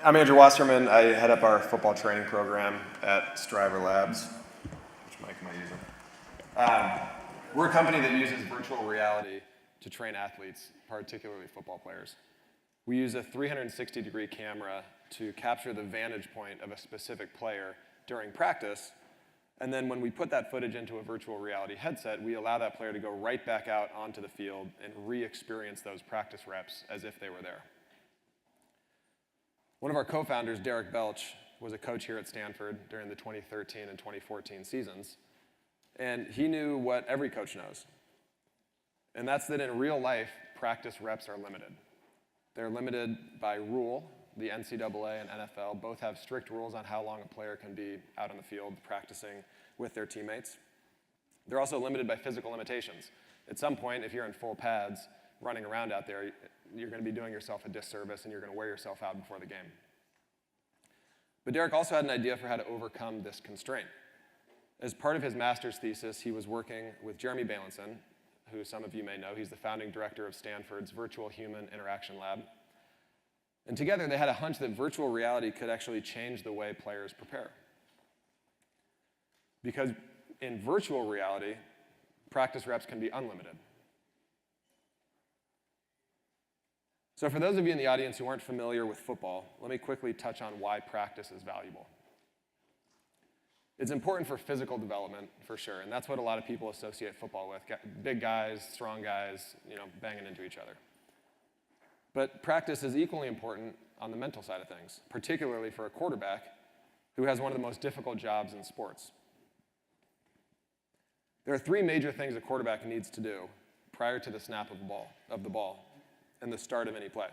I'm Andrew Wasserman. I head up our football training program at STRIVR Labs. Which mic am I using? We're a company that uses virtual reality to train athletes, particularly football players. We use a 360-degree camera to capture the vantage point of a specific player during practice, and then when we put that footage into a virtual reality headset, we allow that player to go right back out onto the field and re-experience those practice reps as if they were there. One of our co-founders, Derek Belch, was a coach here at Stanford during the 2013 and 2014 seasons. And he knew what every coach knows. And that's that in real life, practice reps are limited. They're limited by rule. The NCAA and NFL both have strict rules on how long a player can be out on the field practicing with their teammates. They're also limited by physical limitations. At some point, if you're in full pads running around out there, you're going to be doing yourself a disservice and you're going to wear yourself out before the game. But Derek also had an idea for how to overcome this constraint. As part of his master's thesis, he was working with Jeremy Bailenson, who some of you may know. He's the founding director of Stanford's Virtual Human Interaction Lab. And together, they had a hunch that virtual reality could actually change the way players prepare. Because in virtual reality, practice reps can be unlimited. So for those of you in the audience who aren't familiar with football, let me quickly touch on why practice is valuable. It's important for physical development, for sure, and that's what a lot of people associate football with. Big guys, strong guys, banging into each other. But practice is equally important on the mental side of things, particularly for a quarterback who has one of the most difficult jobs in sports. There are three major things a quarterback needs to do prior to the snap of the ball and the start of any play.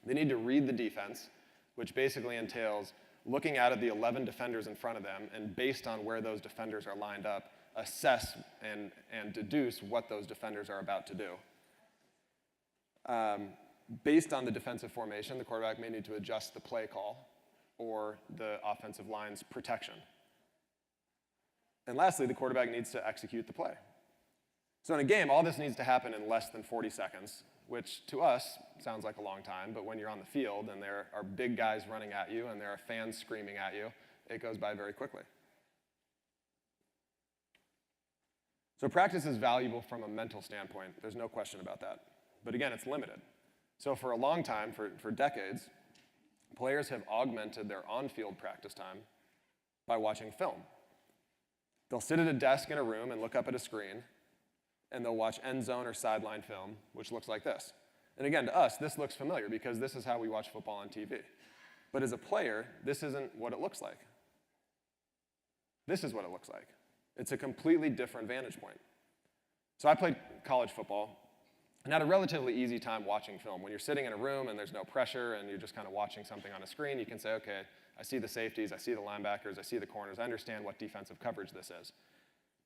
They need to read the defense, which basically entails looking out at the 11 defenders in front of them, and based on where those defenders are lined up, assess and deduce what those defenders are about to do. Based on the defensive formation, the quarterback may need to adjust the play call or the offensive line's protection. And lastly, the quarterback needs to execute the play. So in a game, all this needs to happen in less than 40 seconds, which to us sounds like a long time, but when you're on the field and there are big guys running at you and there are fans screaming at you, it goes by very quickly. So practice is valuable from a mental standpoint. There's no question about that. But again, it's limited. So for a long time, for decades, players have augmented their on-field practice time by watching film. They'll sit at a desk in a room and look up at a screen, and they'll watch end zone or sideline film, which looks like this. And again, to us, this looks familiar because this is how we watch football on TV. But as a player, this isn't what it looks like. This is what it looks like. It's a completely different vantage point. So I played college football and had a relatively easy time watching film. When you're sitting in a room and there's no pressure and you're just kind of watching something on a screen, you can say, okay, I see the safeties, I see the linebackers, I see the corners, I understand what defensive coverage this is.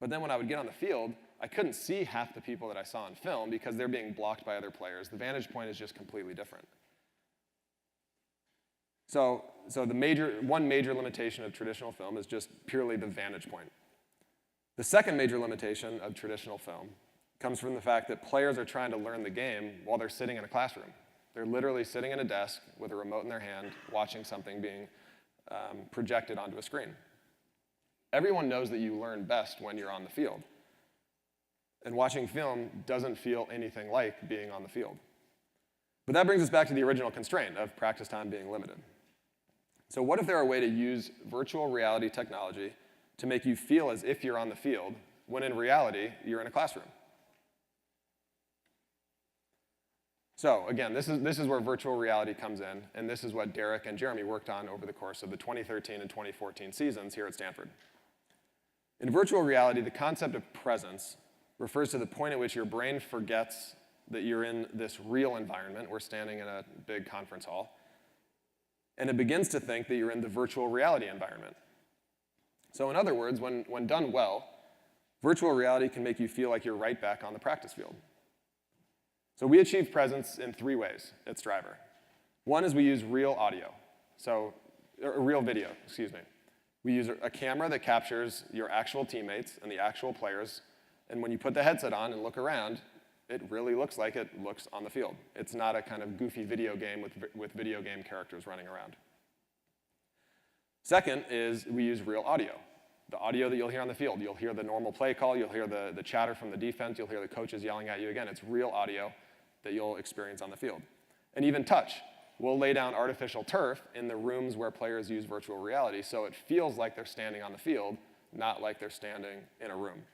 But then when I would get on the field, I couldn't see half the people that I saw in film because they're being blocked by other players. The vantage point is just completely different. So one major limitation of traditional film is just purely the vantage point. The second major limitation of traditional film comes from the fact that players are trying to learn the game while they're sitting in a classroom. They're literally sitting at a desk with a remote in their hand, watching something being projected onto a screen. Everyone knows that you learn best when you're on the field. And watching film doesn't feel anything like being on the field. But that brings us back to the original constraint of practice time being limited. So what if there were a way to use virtual reality technology to make you feel as if you're on the field, when in reality, you're in a classroom? So again, this is where virtual reality comes in, and this is what Derek and Jeremy worked on over the course of the 2013 and 2014 seasons here at Stanford. In virtual reality, the concept of presence refers to the point at which your brain forgets that you're in this real environment. We're standing in a big conference hall. And it begins to think that you're in the virtual reality environment. So in other words, when done well, virtual reality can make you feel like you're right back on the practice field. So we achieve presence in three ways at STRIVR. One is we use real audio, real video, excuse me. We use a camera that captures your actual teammates and the actual players, and when you put the headset on and look around, it really looks like it looks on the field. It's not a kind of goofy video game with video game characters running around. Second is we use real audio. The audio that you'll hear on the field. You'll hear the normal play call, you'll hear the chatter from the defense, you'll hear the coaches yelling at you. Again, it's real audio that you'll experience on the field. And even touch. We'll lay down artificial turf in the rooms where players use virtual reality, so it feels like they're standing on the field, not like they're standing in a room.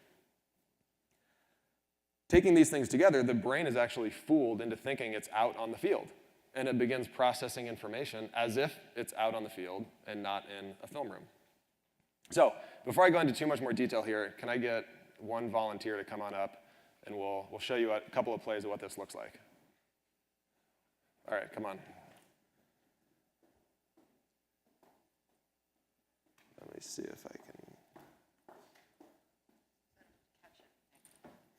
Taking these things together, the brain is actually fooled into thinking it's out on the field, and it begins processing information as if it's out on the field and not in a film room. So, before I go into too much more detail here, can I get one volunteer to come on up, and we'll show you a couple of plays of what this looks like. All right, come on. Let me see if I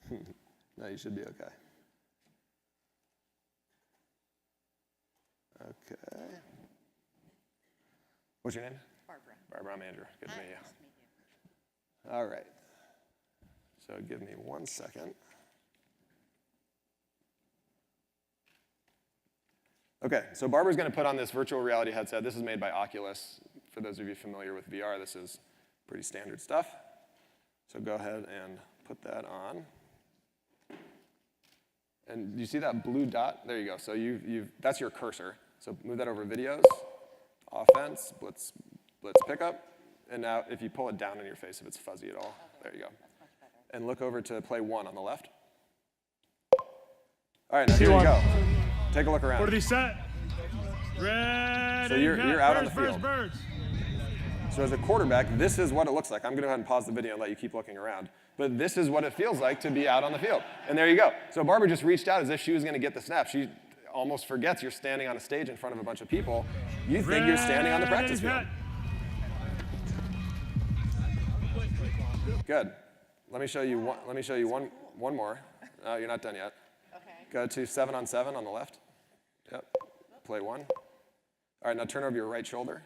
can. No, you should be okay. Okay. What's your name? Barbara. Barbara, I'm Andrew. Good to meet you. Nice to meet you. All right. So give me 1 second. Okay, so Barbara's going to put on this virtual reality headset. This is made by Oculus. For those of you familiar with VR, this is pretty standard stuff. So go ahead and put that on. And you see that blue dot? There you go. So that's your cursor. So move that over videos, offense, blitz pickup. And now if you pull it down in your face, if it's fuzzy at all, there you go. That's much better. And look over to play 1 on the left. All right, now here we go. Take a look around. What are these set? Ready. So you're out on the field. Birds. So as a quarterback, this is what it looks like. I'm going to go ahead and pause the video and let you keep looking around. But this is what it feels like to be out on the field. And there you go. So Barbara just reached out as if she was going to get the snap. She almost forgets you're standing on a stage in front of a bunch of people. You think you're standing on the practice field. Good. Let me show you one more. You're not done yet. Okay. Go to 7-on-7 on the left. Yep. Play 1. All right, now turn over your right shoulder.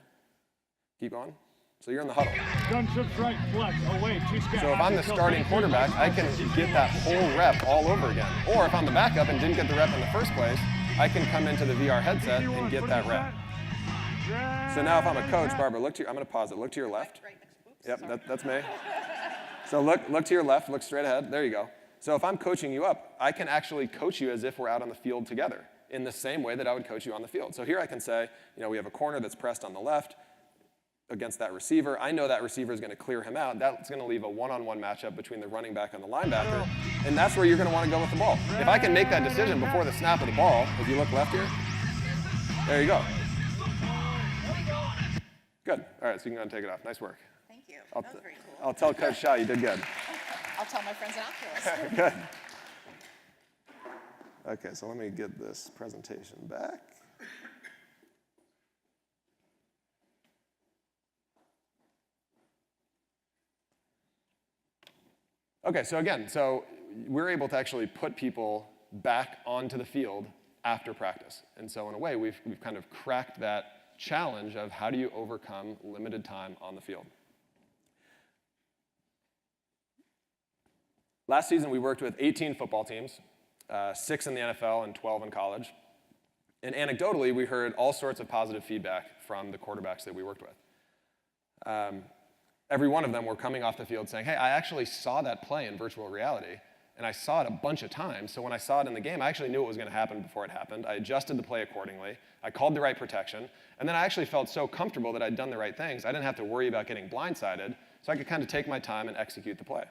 Keep going. So you're in the huddle. Gunship strike, flex, away, 2 scat. So if I'm the starting quarterback, I can get that whole rep all over again. Or if I'm the backup and didn't get the rep in the first place, I can come into the VR headset and get that rep. So now if I'm a coach, Barbara, I'm going to pause it. Look to your left. Right next. Oops, Yep, sorry. that's me. So look to your left, look straight ahead. There you go. So if I'm coaching you up, I can actually coach you as if we're out on the field together in the same way that I would coach you on the field. So here I can say, we have a corner that's pressed on the left against that receiver. I know that receiver is going to clear him out. That's going to leave a one-on-one matchup between the running back and the linebacker, and that's where you're going to want to go with the ball. If I can make that decision before the snap of the ball, if you look left here, there you go. Good. All right, so you can go and take it off. Nice work. Thank you. That was very cool. I'll tell Coach Shaw you did good. I'll tell my friends in Oculus. Good. Okay, so let me get this presentation back. Okay, so again, we're able to actually put people back onto the field after practice. And so in a way, we've kind of cracked that challenge of how do you overcome limited time on the field. Last season, we worked with 18 football teams, 6 in the NFL and 12 in college. And anecdotally, we heard all sorts of positive feedback from the quarterbacks that we worked with. Every one of them were coming off the field saying, hey, I actually saw that play in virtual reality, and I saw it a bunch of times. So when I saw it in the game, I actually knew what was going to happen before it happened. I adjusted the play accordingly. I called the right protection. And then I actually felt so comfortable that I'd done the right things. I didn't have to worry about getting blindsided, so I could kind of take my time and execute the play.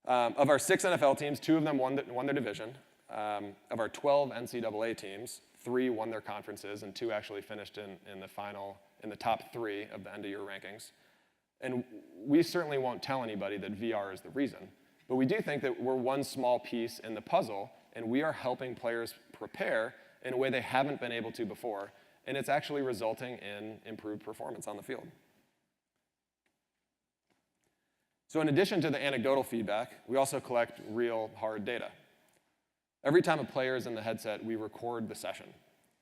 Of our 6 NFL teams, 2 of them won their division. Of our 12 NCAA teams, 3 won their conferences, and 2 actually finished in the top 3 of the end-of-year rankings. And we certainly won't tell anybody that VR is the reason, but we do think that we're one small piece in the puzzle, and we are helping players prepare in a way they haven't been able to before, and it's actually resulting in improved performance on the field. So in addition to the anecdotal feedback, we also collect real hard data. Every time a player is in the headset, we record the session.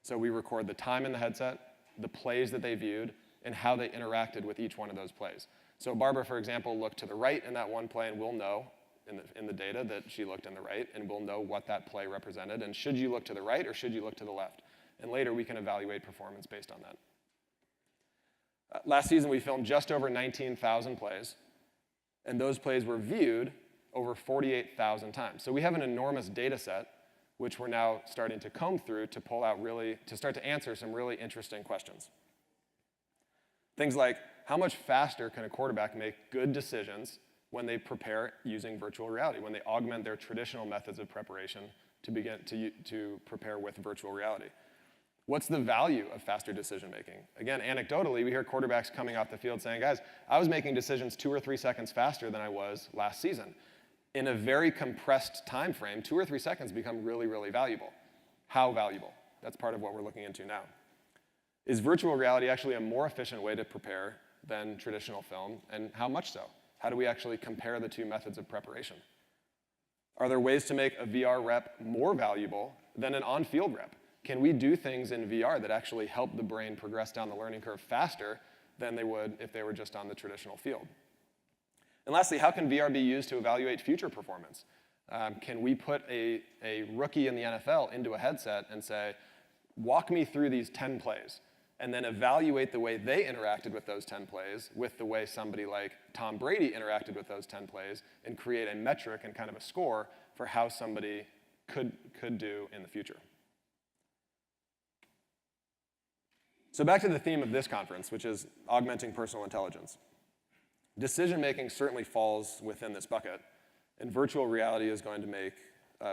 So we record the time in the headset, the plays that they viewed, and how they interacted with each one of those plays. So Barbara, for example, looked to the right in that one play, and we'll know in the data that she looked in the right, and we'll know what that play represented, and should you look to the right or should you look to the left? And later we can evaluate performance based on that. Last season we filmed just over 19,000 plays, and those plays were viewed over 48,000 times. So we have an enormous data set, which we're now starting to comb through to pull out to start to answer some really interesting questions. Things like, how much faster can a quarterback make good decisions when they prepare using virtual reality, when they augment their traditional methods of preparation to begin to prepare with virtual reality? What's the value of faster decision making? Again, anecdotally, we hear quarterbacks coming off the field saying, guys, I was making decisions 2 or 3 seconds faster than I was last season. In a very compressed time frame, 2 or 3 seconds become really, really valuable. How valuable? That's part of what we're looking into now. Is virtual reality actually a more efficient way to prepare than traditional film, and how much so? How do we actually compare the two methods of preparation? Are there ways to make a VR rep more valuable than an on-field rep? Can we do things in VR that actually help the brain progress down the learning curve faster than they would if they were just on the traditional field? And lastly, how can VR be used to evaluate future performance? Can we put a rookie in the NFL into a headset and say, walk me through these 10 plays, and then evaluate the way they interacted with those 10 plays with the way somebody like Tom Brady interacted with those 10 plays, and create a metric and kind of a score for how somebody could do in the future? So back to the theme of this conference, which is augmenting personal intelligence. Decision-making certainly falls within this bucket, and virtual reality is going to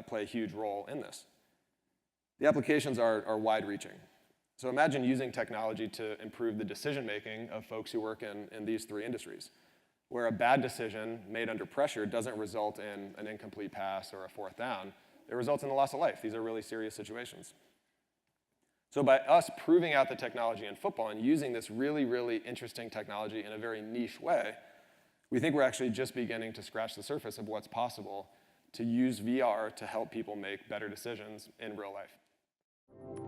play a huge role in this. The applications are wide-reaching. So imagine using technology to improve the decision-making of folks who work in these 3 industries, where a bad decision made under pressure doesn't result in an incomplete pass or a 4th down. It results in the loss of life. These are really serious situations. So by us proving out the technology in football and using this really, really interesting technology in a very niche way, we think we're actually just beginning to scratch the surface of what's possible to use VR to help people make better decisions in real life.